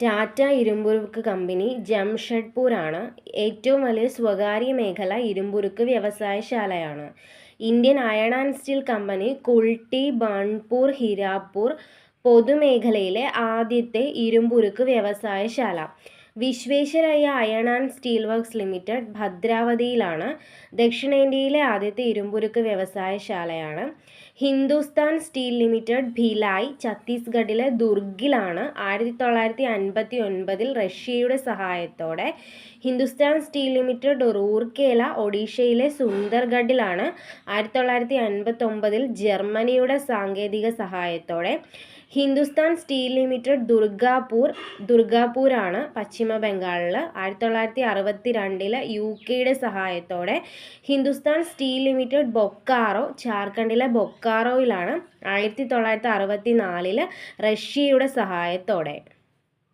Tata ഇരുമ്പുരുക്ക് company ജംഷഡ്പൂരാണ് ഏറ്റവും വലിയ സ്വകാര്യ മേഖല ഇരുമ്പുരുക്ക് വ്യവസായശാലയാണ്. Indian Iron and Steel Company Kulti Burnpur Hirapur പൊതുമേഖലയിലെ ആദ്യത്തെ ഇരുമ്പുരുക്ക് വ്യവസായശാല. Visvesvaraya Iron and Steel Works Limited ഭദ്രാവതിയിലാണ്. ദക്ഷിണേന്ത്യയിലെ ആദ്യത്തെ ഇരുമ്പുരുക്ക് വ്യവസായശാലയാണ്. ഹിന്ദുസ്ഥാൻ സ്റ്റീൽ ലിമിറ്റഡ് ഭിലായ് ഛത്തീസ്ഗഡിലെ ദുർഗിലാണ് 1959 റഷ്യയുടെ സഹായത്തോടെ. ഹിന്ദുസ്ഥാൻ സ്റ്റീൽ ലിമിറ്റഡ് റൂർക്കേല ഒഡീഷയിലെ സുന്ദർഗഡിലാണ് 1959 ജർമ്മനിയുടെ സാങ്കേതിക സഹായത്തോടെ. ഹിന്ദുസ്ഥാൻ സ്റ്റീൽ ലിമിറ്റഡ് ദുർഗാപൂരാണ് പശ്ചിമ ബംഗാളിൽ 1962 UK സഹായത്തോടെ. ഹിന്ദുസ്ഥാൻ സ്റ്റീൽ ലിമിറ്റഡ് ബൊക്കാറോ ജാർഖണ്ഡിലെ ബൊക്കാറോയിലാണ് 1964 റഷ്യയുടെ സഹായത്തോടെ.